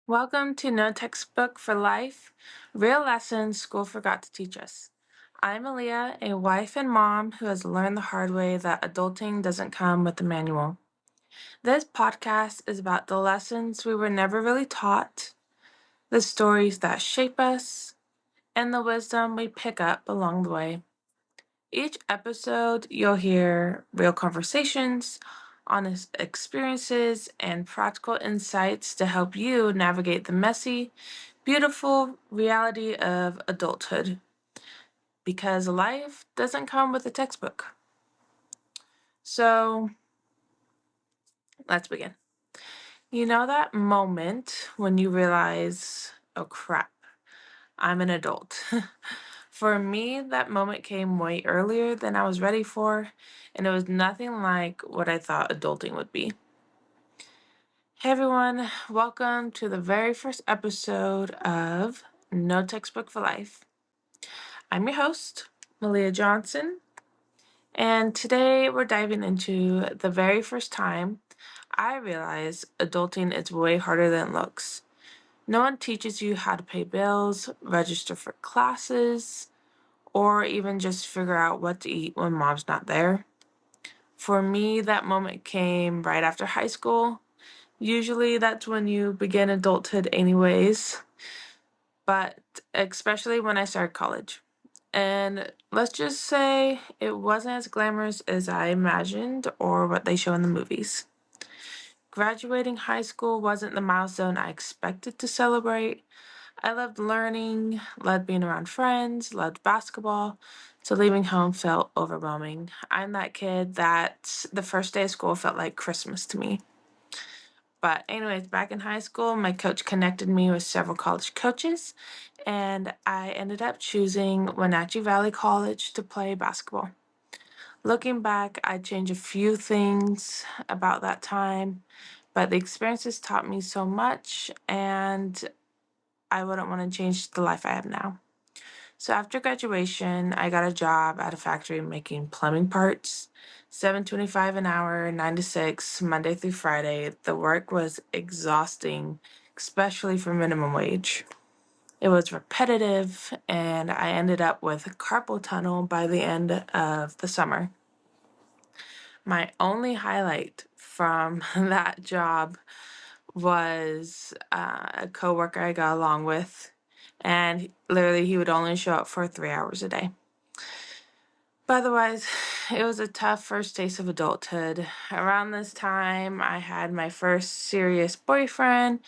Welcome to No Textbook for Life, Real Lessons School Forgot to Teach Us. I'm Aaliyah, a wife and mom who has learned the hard way that adulting doesn't come with a manual. This podcast is about the lessons we were never really taught, the stories that shape us, and the wisdom we pick up along the way. Each episode, you'll hear real conversations, honest experiences, and practical insights to help you navigate the messy, beautiful reality of adulthood. Because life doesn't come with a textbook. So, let's begin. You know that moment when you realize, oh crap, I'm an adult. For me, that moment came way earlier than I was ready for, and it was nothing like what I thought adulting would be. Hey everyone, welcome to the very first episode of No Textbook for Life. I'm your host, Malia Johnson, and today we're diving into the very first time I realized adulting is way harder than it looks. No one teaches you how to pay bills, register for classes, or even just figure out what to eat when mom's not there. For me, that moment came right after high school. Usually that's when you begin adulthood anyways, but especially when I started college. And let's just say it wasn't as glamorous as I imagined or what they show in the movies. Graduating high school wasn't the milestone I expected to celebrate. I loved learning, loved being around friends, loved basketball, so leaving home felt overwhelming. I'm that kid that the first day of school felt like Christmas to me. But anyways, back in high school, my coach connected me with several college coaches, and I ended up choosing Wenatchee Valley College to play basketball. Looking back, I'd change a few things about that time, but the experiences taught me so much, and I wouldn't want to change the life I have now. So after graduation, I got a job at a factory making plumbing parts. 7.25 an hour, 9 to 6, Monday through Friday. The work was exhausting, especially for minimum wage. It was repetitive, and I ended up with carpal tunnel by the end of the summer. My only highlight from that job was a coworker I got along with, and literally he would only show up for 3 hours a day. But otherwise, it was a tough first taste of adulthood. Around this time, I had my first serious boyfriend,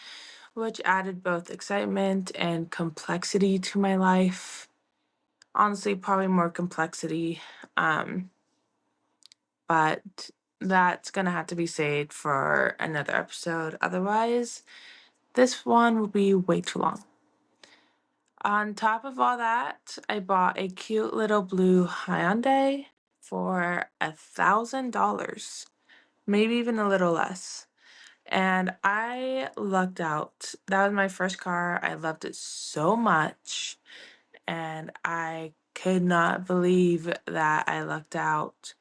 which added both excitement and complexity to my life. Honestly, probably more complexity, but that's gonna have to be saved for another episode. Otherwise, this one will be way too long. On top of all that, I bought a cute little blue Hyundai for $1,000, maybe even a little less. And I lucked out. That was my first car. I loved it so much. And I could not believe that I lucked out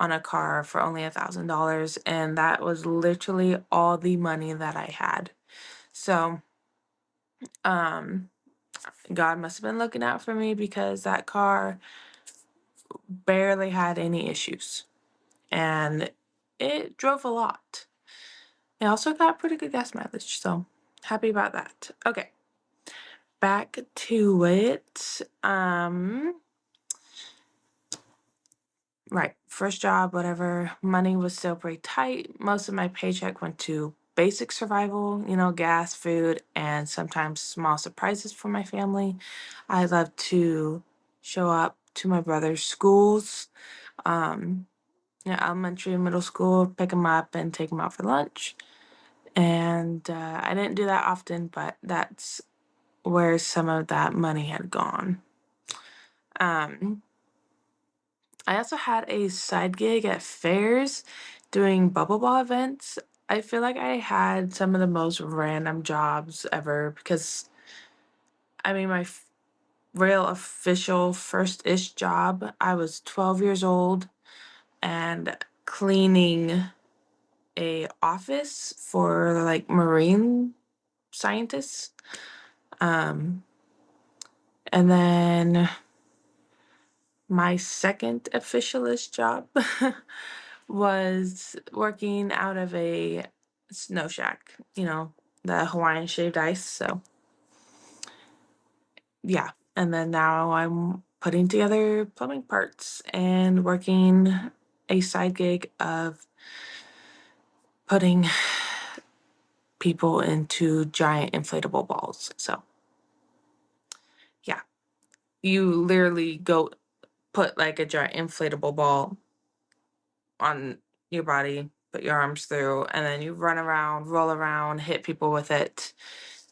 on a car for only $1,000. And that was literally all the money that I had. So, um, God must have been looking out for me because that car barely had any issues. And it drove a lot. It also got pretty good gas mileage, so happy about that. Okay, back to it. Right, first job, whatever. Money was still pretty tight. Most of my paycheck went to basic survival, gas, food, and sometimes small surprises for my family. I love to show up to my brother's schools, um, elementary and middle school, pick them up and take them out for lunch. And I didn't do that often, but that's where some of that money had gone. Um, I also had a side gig at fairs doing bubble ball events. I feel like I had some of the most random jobs ever because, I mean, my real official first-ish job, I was 12 years old and cleaning a office for like marine scientists. Um, and then my second officialist job was working out of a snow shack, the Hawaiian shaved ice. So, yeah. And then now I'm putting together plumbing parts and working a side gig of putting people into giant inflatable balls. So, yeah, you literally go put like a giant inflatable ball on your body, put your arms through, and then you run around, roll around, hit people with it.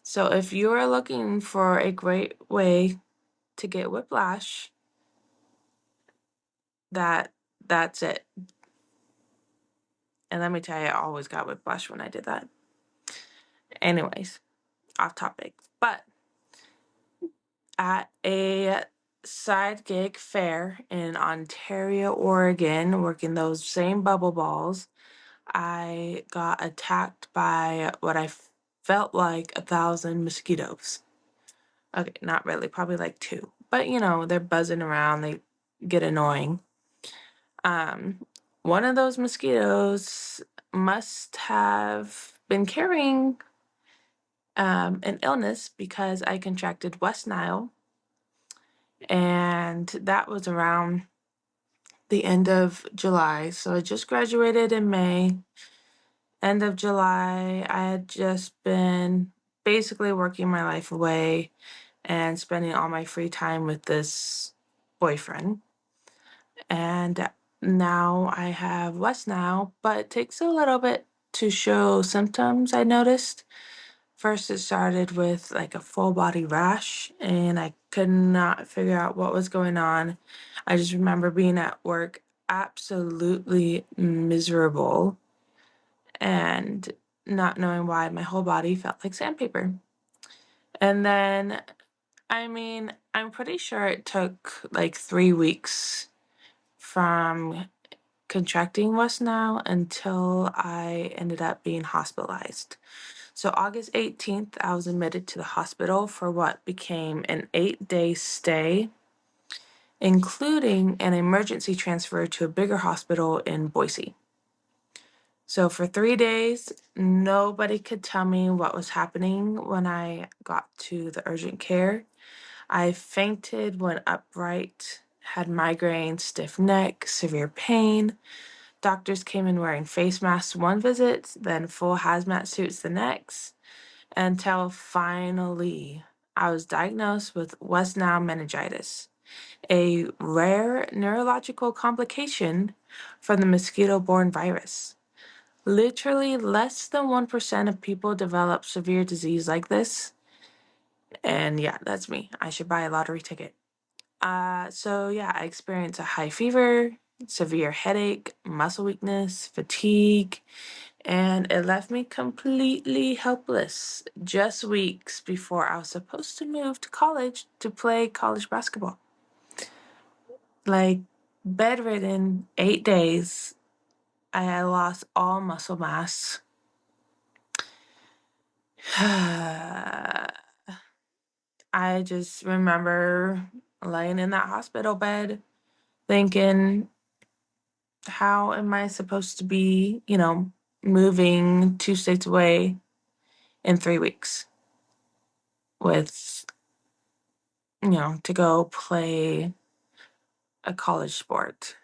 So if you are looking for a great way to get whiplash, that's it. And let me tell you, I always got whiplash when I did that. Anyways, off topic. But at a side gig fair in Ontario, Oregon, working those same bubble balls, I got attacked by what I felt like 1,000 mosquitoes. Okay, not really, probably like two. But they're buzzing around, they get annoying. Um, One of those mosquitoes must have been carrying an illness because I contracted West Nile, and that was around the end of July. So I just graduated in May. End of July, I had just been basically working my life away and spending all my free time with this boyfriend. And now I have West Nile, but it takes a little bit to show symptoms, I noticed. First, it started with like a full body rash, and I could not figure out what was going on. I just remember being at work absolutely miserable and not knowing why my whole body felt like sandpaper. And then, I'm pretty sure it took like 3 weeks from contracting West Nile until I ended up being hospitalized. So August 18th, I was admitted to the hospital for what became an 8-day stay, including an emergency transfer to a bigger hospital in Boise. So for 3 days, nobody could tell me what was happening when I got to the urgent care. I fainted, went upright, had migraine, stiff neck, severe pain. Doctors came in wearing face masks one visit, then full hazmat suits the next, until finally I was diagnosed with West Nile meningitis, a rare neurological complication from the mosquito-borne virus. Literally less than 1% of people develop severe disease like this. And yeah, that's me. I should buy a lottery ticket. So yeah, I experienced a high fever, severe headache, muscle weakness, fatigue, and it left me completely helpless just weeks before I was supposed to move to college to play college basketball. Like, bedridden 8 days, I had lost all muscle mass. I just remember laying in that hospital bed thinking, how am I supposed to be, moving 2 states away in 3 weeks with, to go play a college sport?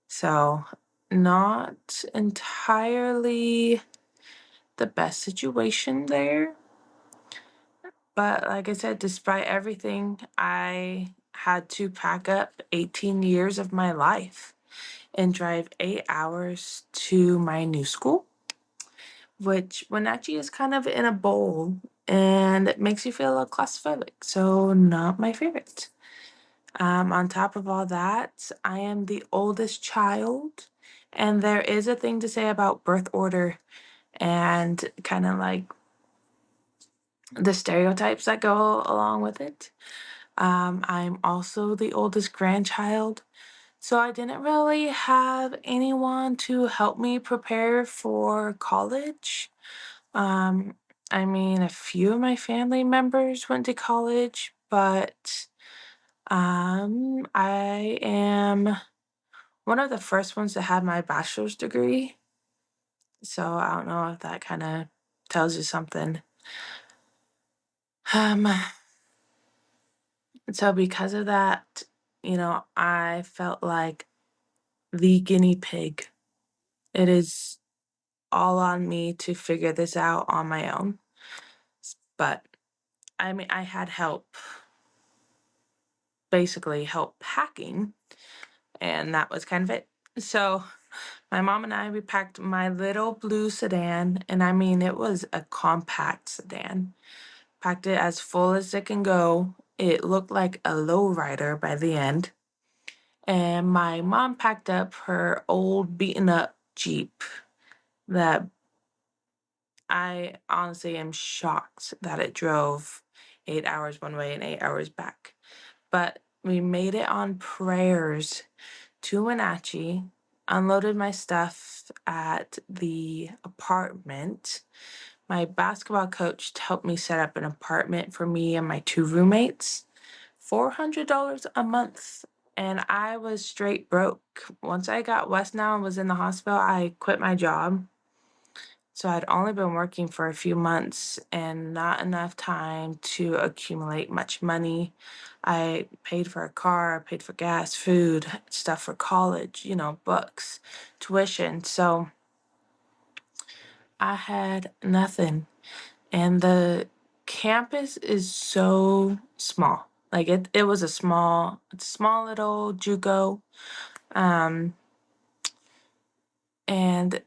So, not entirely the best situation there. But like I said, despite everything, I had to pack up 18 years of my life and drive 8 hours to my new school, which Wenatchee is kind of in a bowl and it makes you feel a little claustrophobic. So, not my favorite. On top of all that, I am the oldest child, and there is a thing to say about birth order and kind of like the stereotypes that go along with it. I'm also the oldest grandchild, so I didn't really have anyone to help me prepare for college. Um, I mean, a few of my family members went to college, but I am one of the first ones to have my bachelor's degree. So I don't know if that kind of tells you something. Um, so because of that, I felt like the guinea pig. It is all on me to figure this out on my own. But I mean, I had help, basically help packing, and that was kind of it. So my mom and I, we packed my little blue sedan, and I mean, it was a compact sedan. Packed it as full as it can go. It looked like a lowrider by the end. And my mom packed up her old beaten up Jeep that I honestly am shocked that it drove 8 hours one way and 8 hours back. But we made it on prayers to Wenatchee, unloaded my stuff at the apartment. My basketball coach helped me set up an apartment for me and my two roommates, $400 a month. And I was straight broke. Once I got West now and was in the hospital, I quit my job. So I'd only been working for a few months and not enough time to accumulate much money. I paid for a car, paid for gas, food, stuff for college, books, tuition. So I had nothing. And the campus is so small. Like it was a small little JUCO. Um, and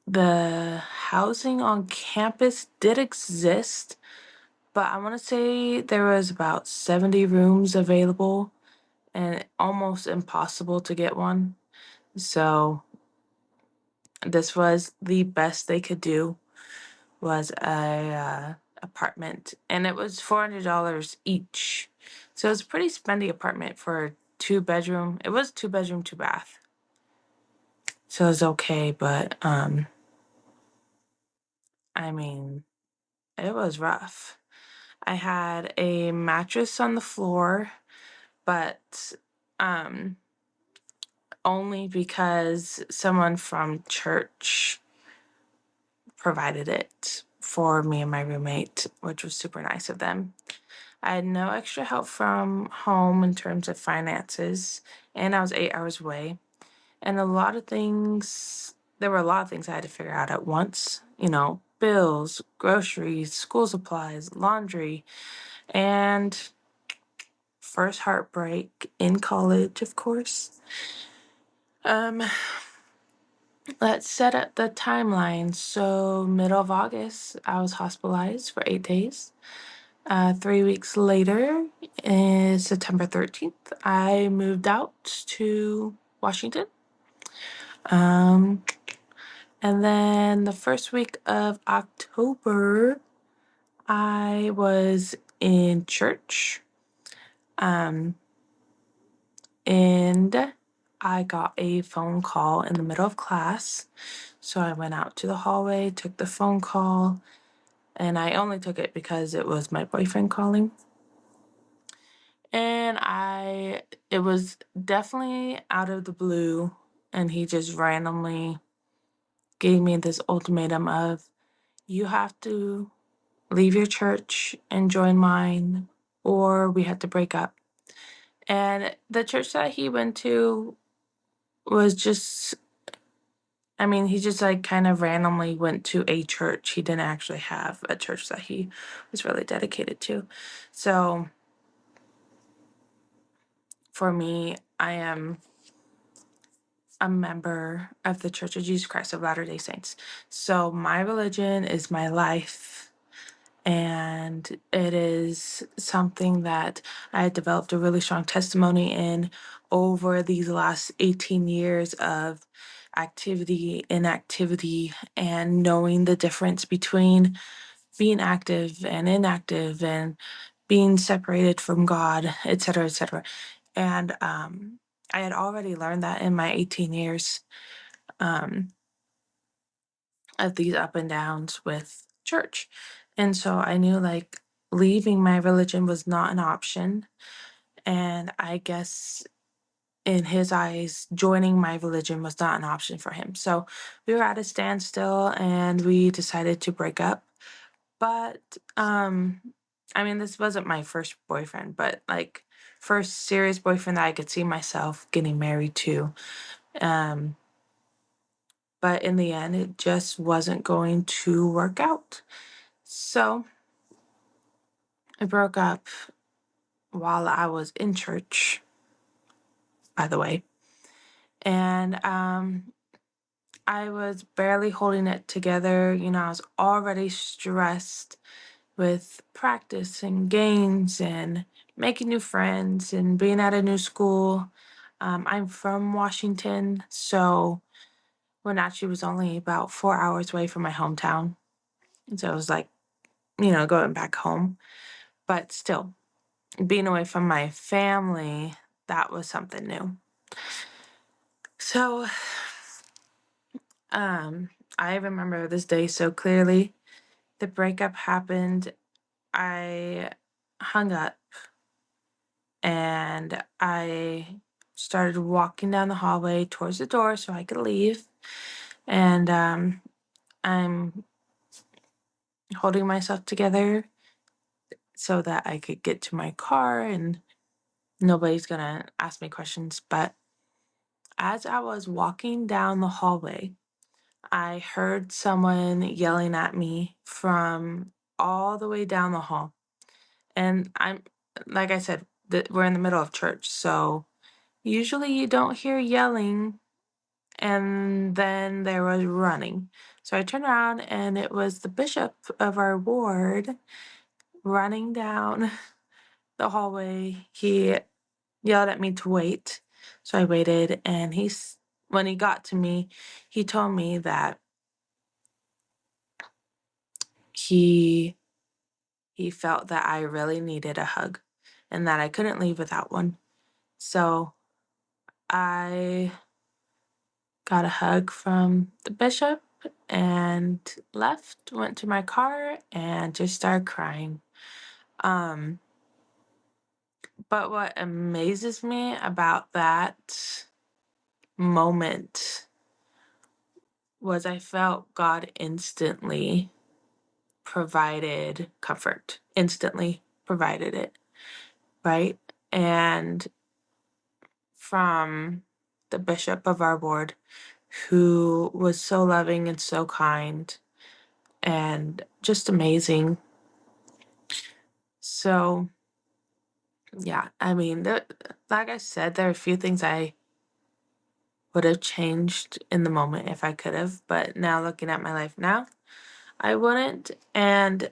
the housing on campus did exist, but I want to say there was about 70 rooms available and almost impossible to get one. So this was the best they could do, was a apartment, and it was $400 each. So it was a pretty spendy apartment for a two-bedroom. It was two-bedroom, two-bath. So it was okay, but I mean, it was rough. I had a mattress on the floor, but um only because someone from church provided it for me and my roommate, which was super nice of them. I had no extra help from home in terms of finances, and I was 8 hours away. And there were a lot of things I had to figure out at once, bills, groceries, school supplies, laundry, and first heartbreak in college, of course. Um, let's set up the timeline. So, middle of August, I was hospitalized for 8 days. 3 weeks later, is September 13th, I moved out to Washington. Um, and then the first week of October, I was in church. Um, and I got a phone call in the middle of class. So I went out to the hallway, took the phone call, and I only took it because it was my boyfriend calling. And it was definitely out of the blue, and he just randomly gave me this ultimatum of, you have to leave your church and join mine, or we had to break up. And the church that he went to was just, I mean, he just like kind of randomly went to a church. He didn't actually have a church that he was really dedicated to. So for me, I am a member of the Church of Jesus Christ of Latter-day Saints. So my religion is my life, and it is something that I had developed a really strong testimony in over these last 18 years of activity, inactivity, and knowing the difference between being active and inactive and being separated from God, et cetera, et cetera. And I had already learned that in my 18 years um, of these up and downs with church. And so I knew like leaving my religion was not an option. And I guess in his eyes, joining my religion was not an option for him. So we were at a standstill and we decided to break up. But I mean, this wasn't my first boyfriend, but like first serious boyfriend that I could see myself getting married to. Um, but in the end, it just wasn't going to work out. So I broke up while I was in church, by the way. And I was barely holding it together. You know, I was already stressed with practice and games and making new friends and being at a new school. I'm from Washington, so Wenatchee was only about 4 hours away from my hometown. And so it was like, you know, going back home. But still, being away from my family, that was something new. So, um, I remember this day so clearly. The breakup happened. I hung up and I started walking down the hallway towards the door so I could leave. And I'm holding myself together so that I could get to my car and nobody's gonna ask me questions. But as I was walking down the hallway, I heard someone yelling at me from all the way down the hall. And like I said, we're in the middle of church, so usually you don't hear yelling. And then there was running. So I turned around and it was the bishop of our ward running down the hallway. He yelled at me to wait. So I waited and when he got to me, he told me that he he felt that I really needed a hug and that I couldn't leave without one. So I got a hug from the bishop and left, went to my car and just started crying. Um, but what amazes me about that moment was I felt God instantly provided comfort, instantly provided it, right? And from the bishop of our ward, who was so loving and so kind and just amazing. So, yeah, I mean, like I said, there are a few things I would have changed in the moment if I could have, but now looking at my life now, I wouldn't. And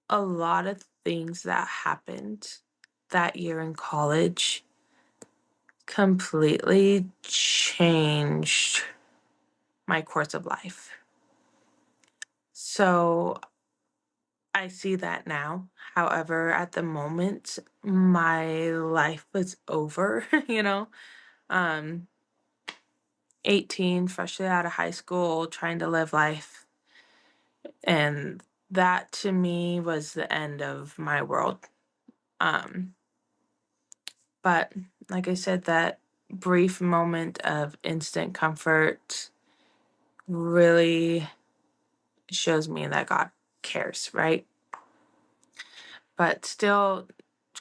a lot of things that happened that year in college completely changed my course of life. So I see that now. However, at the moment, my life was over, you know. Um, 18, freshly out of high school, trying to live life. And that to me was the end of my world. Um, but like I said, that brief moment of instant comfort really shows me that God cares, right? But still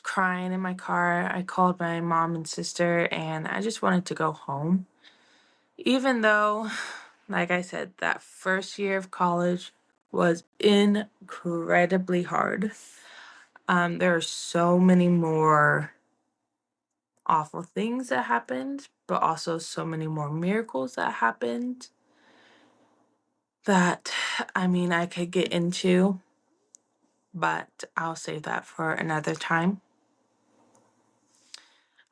crying in my car, I called my mom and sister and I just wanted to go home. Even though, like I said, that first year of college was incredibly hard. There are so many more awful things that happened, but also so many more miracles that happened that, I mean, I could get into, but I'll save that for another time.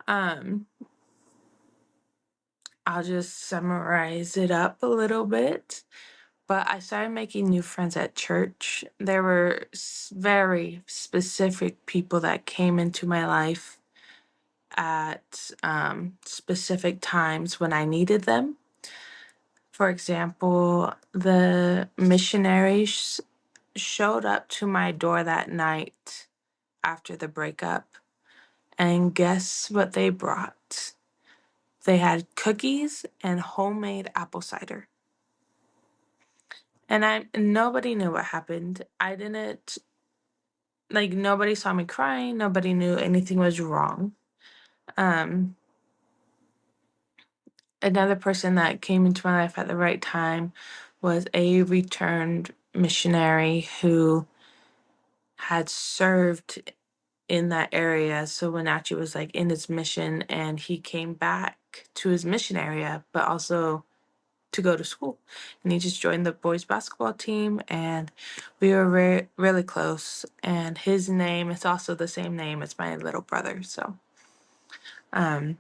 Um, I'll just summarize it up a little bit. But I started making new friends at church. There were very specific people that came into my life at specific times when I needed them. For example, the missionaries showed up to my door that night after the breakup, and guess what they brought? They had cookies and homemade apple cider. And nobody knew what happened. I didn't like nobody saw me crying, nobody knew anything was wrong. Um Another person that came into my life at the right time was a returned missionary who had served in that area. So when Wenatchee was like in his mission, and he came back to his mission area, but also to go to school. And he just joined the boys basketball team, and we were really close. And his name is also the same name as my little brother. So um,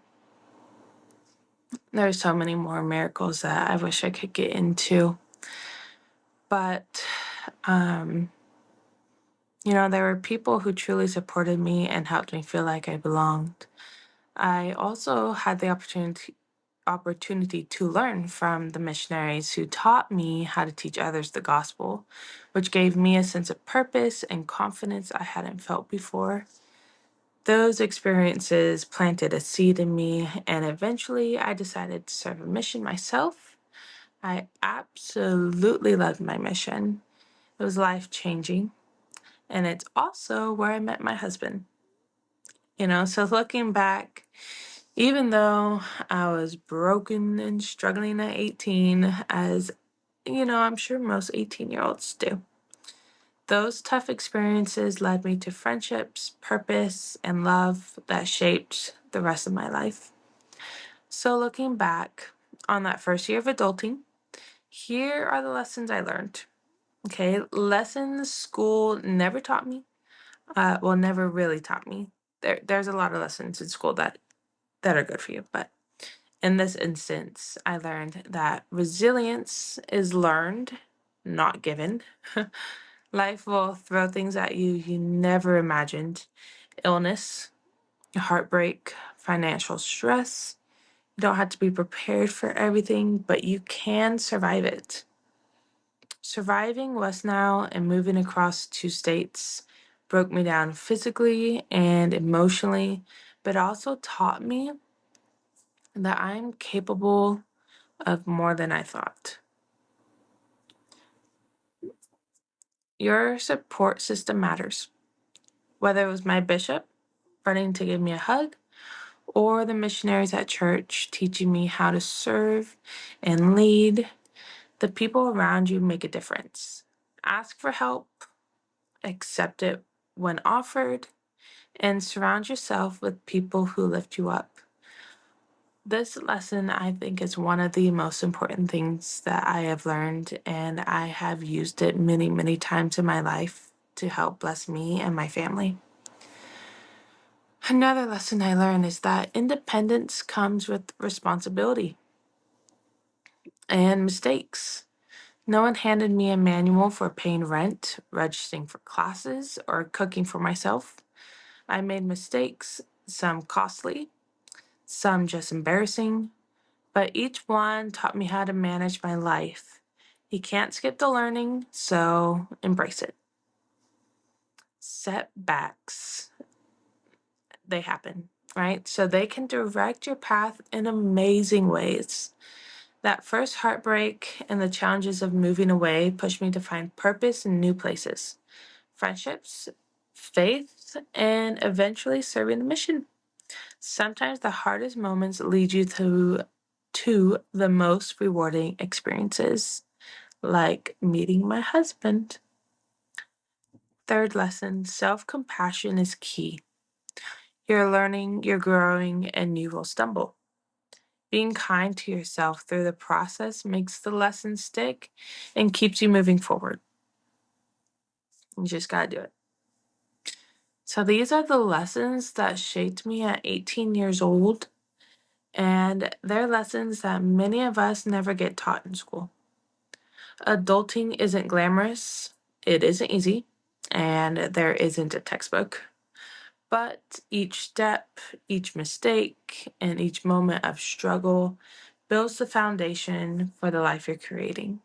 there's so many more miracles that I wish I could get into. But, there were people who truly supported me and helped me feel like I belonged. I also had the opportunity to learn from the missionaries who taught me how to teach others the gospel, which gave me a sense of purpose and confidence I hadn't felt before. Those experiences planted a seed in me, and eventually I decided to serve a mission myself. I absolutely loved my mission. It was life changing, and it's also where I met my husband. So looking back, even though I was broken and struggling at 18, as I'm sure most 18-year-olds do, those tough experiences led me to friendships, purpose, and love that shaped the rest of my life. So, looking back on that first year of adulting, here are the lessons I learned. Okay, lessons school never taught me. Never really taught me. There's a lot of lessons in school that are good for you, but in this instance, I learned that resilience is learned, not given. Life will throw things at you never imagined. Illness, heartbreak, financial stress. You don't have to be prepared for everything, but you can survive it. Surviving West Nile and moving across 2 states broke me down physically and emotionally, but also taught me that I'm capable of more than I thought. Your support system matters. Whether it was my bishop running to give me a hug, or the missionaries at church teaching me how to serve and lead, the people around you make a difference. Ask for help, accept it when offered, and surround yourself with people who lift you up. This lesson, I think, is one of the most important things that I have learned, and I have used it many, many times in my life to help bless me and my family. Another lesson I learned is that independence comes with responsibility and mistakes. No one handed me a manual for paying rent, registering for classes, or cooking for myself. I made mistakes, some costly, some just embarrassing, but each one taught me how to manage my life. You can't skip the learning, so embrace it. Setbacks, they happen, right? So they can direct your path in amazing ways. That first heartbreak and the challenges of moving away pushed me to find purpose in new places, friendships, faith, and eventually serving the mission. Sometimes the hardest moments lead you to the most rewarding experiences, like meeting my husband. Third lesson, self-compassion is key. You're learning, you're growing, and you will stumble. Being kind to yourself through the process makes the lesson stick and keeps you moving forward. You just gotta do it. So these are the lessons that shaped me at 18 years old, and they're lessons that many of us never get taught in school. Adulting isn't glamorous, it isn't easy, and there isn't a textbook. But each step, each mistake, and each moment of struggle builds the foundation for the life you're creating.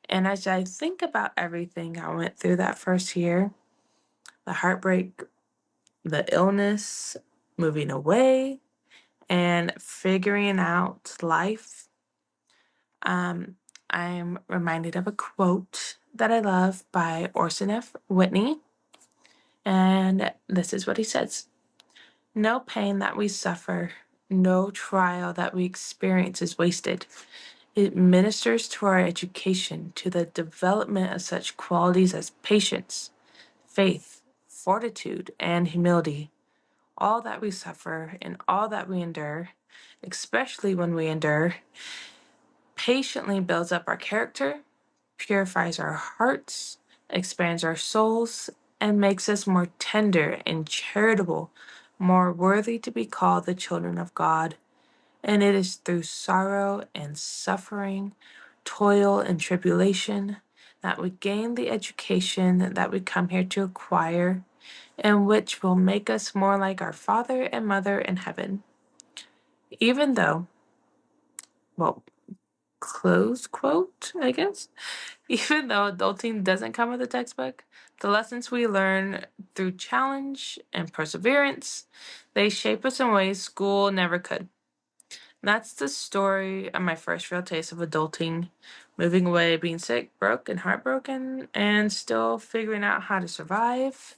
And as I think about everything I went through that first year, the heartbreak, the illness, moving away, and figuring out life, um, I'm reminded of a quote that I love by Orson F. Whitney. And this is what he says: "No pain that we suffer, no trial that we experience is wasted. It ministers to our education, to the development of such qualities as patience, faith, fortitude, and humility. All that we suffer and all that we endure, especially when we endure, patiently builds up our character, purifies our hearts, expands our souls, and makes us more tender and charitable, more worthy to be called the children of God. And it is through sorrow and suffering, toil and tribulation, that we gain the education that we come here to acquire, and which will make us more like our Father and Mother in heaven. Even though, well, close quote, I guess, even though adulting doesn't come with a textbook, the lessons we learn through challenge and perseverance, they shape us in ways school never could. That's the story of my first real taste of adulting, moving away, being sick, broke, and heartbroken, and still figuring out how to survive.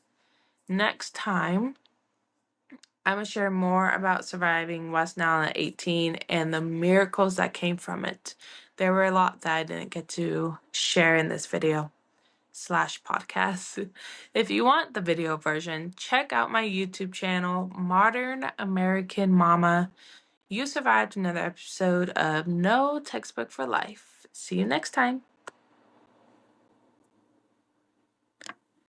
Next time, I'm going to share more about surviving West Nile at 18 and the miracles that came from it. There were a lot that I didn't get to share in this video slash podcast. If you want the video version, check out my YouTube channel, Modern American Mama. You survived another episode of No Textbook for Life. See you next time.